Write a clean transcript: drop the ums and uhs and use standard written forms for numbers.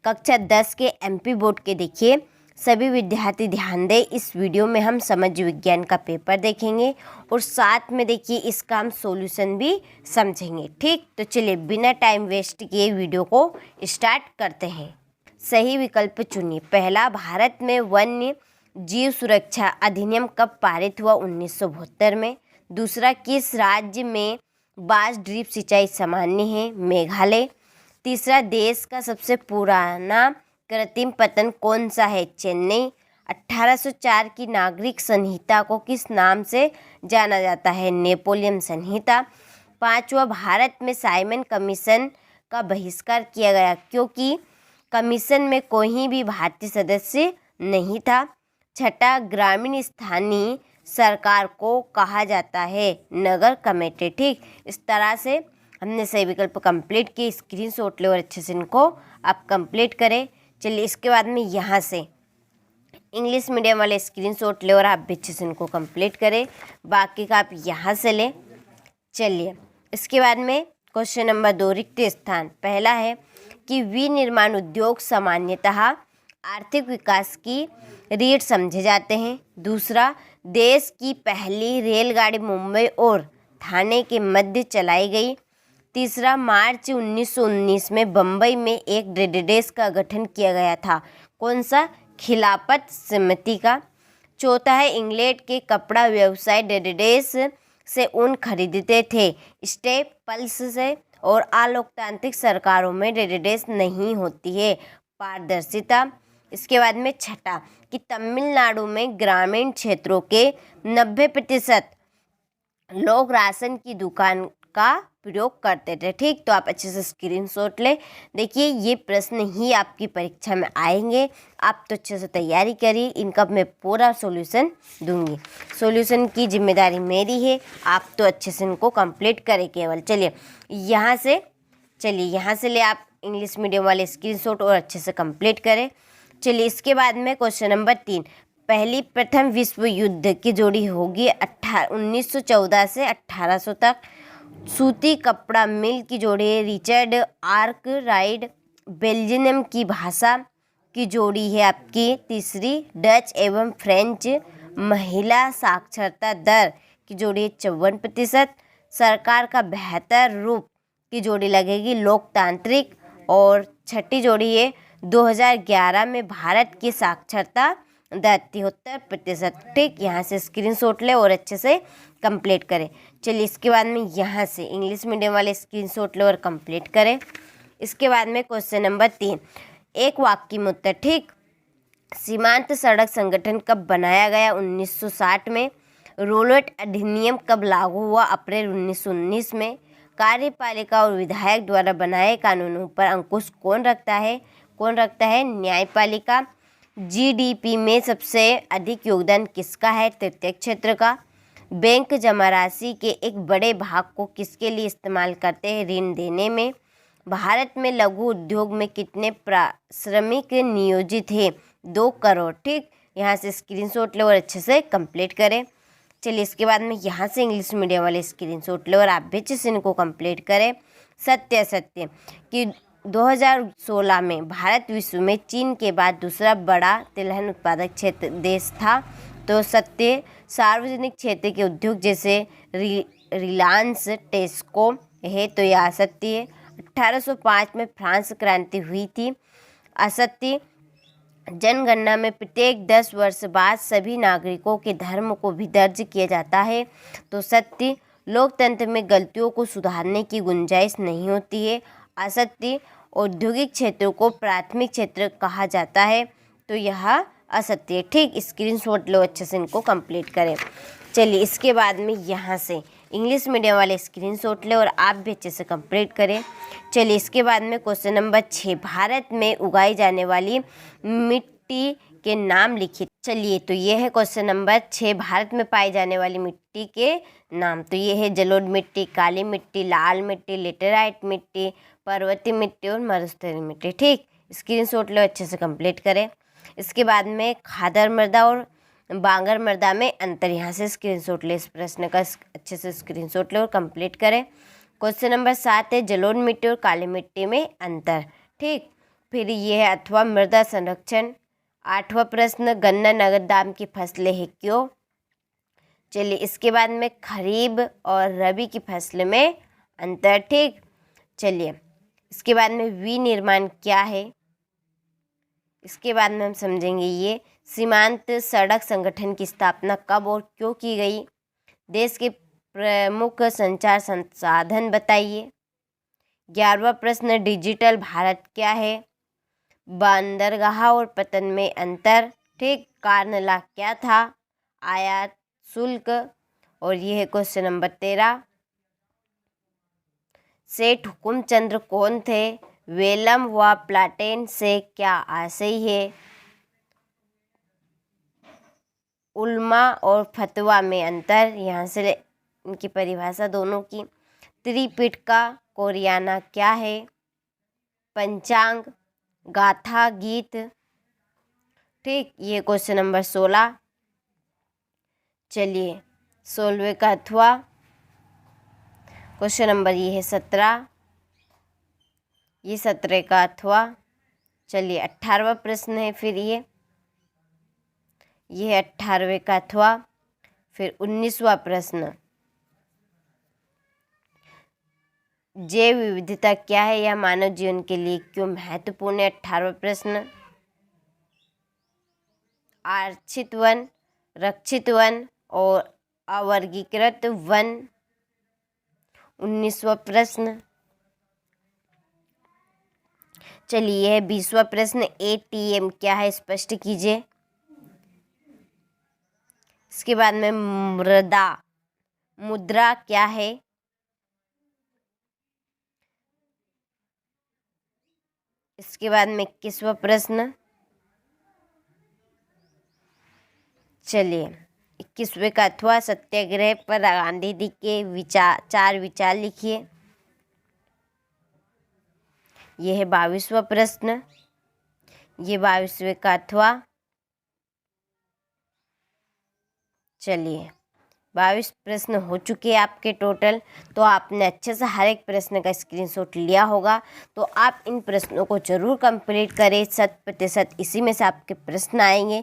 कक्षा 10 के MP board के देखिए। सभी विद्यार्थी ध्यान दें, इस वीडियो में हम समाज विज्ञान का पेपर देखेंगे और साथ में देखिए इसका हम सॉल्यूशन भी समझेंगे। ठीक, तो चलिए बिना टाइम वेस्ट किए वीडियो को स्टार्ट करते हैं। सही विकल्प चुनिए। पहला, भारत में वन्य जीव सुरक्षा अधिनियम कब पारित हुआ? 1972 में। दूसरा, किस राज्य में बांस ड्रिप सिंचाई सामान्य है? मेघालय। तीसरा, देश का सबसे पुराना कृत्रिम पतन कौन सा है? चेन्नई। 1804 की नागरिक संहिता को किस नाम से जाना जाता है? नेपोलियन संहिता। पांचवा, भारत में साइमन कमीशन का बहिष्कार किया गया क्योंकि कमीशन में कोई भी भारतीय सदस्य नहीं था। छठा, ग्रामीण स्थानीय सरकार को कहा जाता है? नगर कमेटी। ठीक, इस तरह से हमने सही विकल्प कंप्लीट किए। स्क्रीनशॉट ले और अच्छे से इनको आप कंप्लीट करें। चलिए इसके बाद में यहाँ से इंग्लिश मीडियम वाले स्क्रीनशॉट ले और आप भी अच्छे से इनको कंप्लीट करें। बाकी का आप यहाँ से लें। चलिए इसके बाद में क्वेश्चन नंबर 2, रिक्त स्थान। पहला है कि विनिर्माण उद्योग सामान्यतः आर्थिक विकास की रीढ़ समझे जाते हैं। दूसरा, देश की पहली रेलगाड़ी मुंबई और ठाणे के मध्य चलाई गई। तीसरा, मार्च 1919 में बम्बई में एक डेटाबेस का गठन किया गया था। कौन सा? खिलाफत समिति का। चौथा है, इंग्लैंड के कपड़ा व्यवसाय डेटाबेस से ऊन खरीदते थे स्टेपल्स से, और अलोकतांत्रिक सरकारों में डेटाबेस नहीं होती है। पारदर्शिता। इसके बाद में छठा कि तमिलनाडु में ग्रामीण क्षेत्रों के 90% लोग राशन की दुकान का प्रयोग करते थे। ठीक, तो आप अच्छे से स्क्रीनशॉट ले। देखिए ये प्रश्न ही आपकी परीक्षा में आएंगे, आप तो अच्छे से तैयारी करिए। इनका मैं पूरा सॉल्यूशन दूंगी। सॉल्यूशन की जिम्मेदारी मेरी है, आप तो अच्छे से इनको कंप्लीट करें केवल। चलिए यहाँ से ले आप इंग्लिश मीडियम वाले स्क्रीनशॉट और अच्छे से कंप्लीट करें। चलिए इसके बाद में क्वेश्चन नंबर 3, प्रथम विश्व युद्ध की जोड़ी होगी 1914 से 1800 तक। सूती कपड़ा मिल की जोड़ी है रिचर्ड आर्कराइट। बेल्जियम की भाषा की जोड़ी है आपकी तीसरी डच एवं फ्रेंच। महिला साक्षरता दर की जोड़ी है 54%। सरकार का बेहतर रूप की जोड़ी लगेगी लोकतांत्रिक। और छठी जोड़ी है 2011 में भारत की साक्षरता दर 73%। ठीक, यहाँ से स्क्रीनशॉट ले और अच्छे से कंप्लीट करें। चलिए इसके बाद में यहाँ से इंग्लिश मीडियम वाले स्क्रीनशॉट ले और कंप्लीट करें। इसके बाद में क्वेश्चन नंबर 3, एक वाक्य में उत्तर। ठीक, सीमांत सड़क संगठन कब बनाया गया? 1960 में। रोलवेट अधिनियम कब लागू हुआ? अप्रैल 1919 में। कार्यपालिका और विधायक द्वारा बनाए कानूनों पर अंकुश कौन रखता है? न्यायपालिका। जीडीपी में सबसे अधिक योगदान किसका है? तृतीय क्षेत्र का। बैंक जमा राशि के एक बड़े भाग को किसके लिए इस्तेमाल करते हैं? ऋण देने में। भारत में लघु उद्योग में कितने श्रमिक नियोजित हैं? 2 करोड़। ठीक, यहाँ से स्क्रीनशॉट ले और अच्छे से कंप्लीट करें। चलिए इसके बाद में यहाँ से इंग्लिश मीडियम वाले स्क्रीनशॉट ले और आप भी अच्छे से इनको कंप्लीट करें। सत्य कि 2016 में भारत विश्व में चीन के बाद दूसरा बड़ा तिलहन उत्पादक क्षेत्र देश था। तो सत्य, सार्वजनिक क्षेत्र के उद्योग जैसे रिलायंस टेस्को है, तो यह असत्य है। 1805 में फ्रांस क्रांति हुई थी। असत्य, जनगणना में प्रत्येक 10 वर्ष बाद सभी नागरिकों के धर्म को भी दर्ज किया जाता है। तो सत्य, लोकतंत्र में गलतियों को सुधारने की गुंजाइश नहीं होती है। असत्य, औद्योगिक क्षेत्रों को प्राथमिक क्षेत्र कहा जाता है। तो यह असत्य। ठीक, स्क्रीनशॉट लो, अच्छे से इनको कंप्लीट करें। चलिए इसके बाद में यहाँ से इंग्लिश मीडियम वाले स्क्रीनशॉट ले और आप भी अच्छे से कंप्लीट करें। चलिए इसके बाद में क्वेश्चन नंबर 6, भारत में उगाई जाने वाली मिट्टी के नाम लिखिए। चलिए तो ये है क्वेश्चन नंबर 6, भारत में पाई जाने वाली मिट्टी के नाम। तो ये है जलोढ़ मिट्टी, काली मिट्टी, लाल मिट्टी, लेटेराइट मिट्टी, पर्वतीय मिट्टी और मरुस्थलीय मिट्टी। ठीक, स्क्रीनशॉट लो, अच्छे से कंप्लीट करें। इसके बाद में खादर मृदा और बांगर मृदा में अंतर, यहाँ से स्क्रीनशॉट ले। इस प्रश्न का अच्छे से स्क्रीनशॉट ले और कंप्लीट करें। क्वेश्चन नंबर 7 है जलोढ़ मिट्टी और काली मिट्टी में अंतर। ठीक, फिर ये है अथवा मृदा संरक्षण। 8वां प्रश्न, गन्ना नगद दाम की फसलें है क्यों। चलिए, इसके बाद में खरीफ और रबी की फसल में अंतर। ठीक, चलिए, इसके बाद में विनिर्माण क्या है, इसके बाद में हम समझेंगे ये। सीमांत सड़क संगठन की स्थापना कब और क्यों की गई। देश के प्रमुख संचार संसाधन बताइए। 11वां प्रश्न, डिजिटल भारत क्या है। बंदरगाह और पतन में अंतर। ठीक, कारण क्या था, आयात शुल्क। और ये है क्वेश्चन नंबर 13, सेठ हुकुमचंद कौन थे। वेलम व प्लाटेन से क्या आशय है। उल्मा और फतवा में अंतर, यहाँ से इनकी परिभाषा दोनों की। त्रिपिटका कोरियाना क्या है। पंचांग, गाथा, गीत। ठीक, ये क्वेश्चन नंबर 16। चलिए, 16वें का अथवा क्वेश्चन नंबर ये है 17, ये 17 का अथवा। चलिए, 18वां प्रश्न है फिर ये है 18वें का अथवा। फिर 19वां प्रश्न, जैव विविधता क्या है, यह मानव जीवन के लिए क्यों महत्वपूर्ण है। 18वां प्रश्न, आरक्षित वन, रक्षित वन और अवर्गीकृत वन। 19वां प्रश्न, चलिए 20वां प्रश्न, एटीएम क्या है, स्पष्ट कीजिए। इसके बाद में मुद्रा क्या है। इसके बाद में 21वां प्रश्न, चलिए 21वें का अथवा, सत्याग्रह पर गांधी जी के चार विचार लिखिए। यह है 22वां प्रश्न, ये 22वें का अथवा। चलिए, 22 प्रश्न हो चुके हैं आपके टोटल। तो आपने अच्छे से हर एक प्रश्न का स्क्रीनशॉट लिया होगा। तो आप इन प्रश्नों को जरूर कंप्लीट करें, 100% इसी में से आपके प्रश्न आएंगे।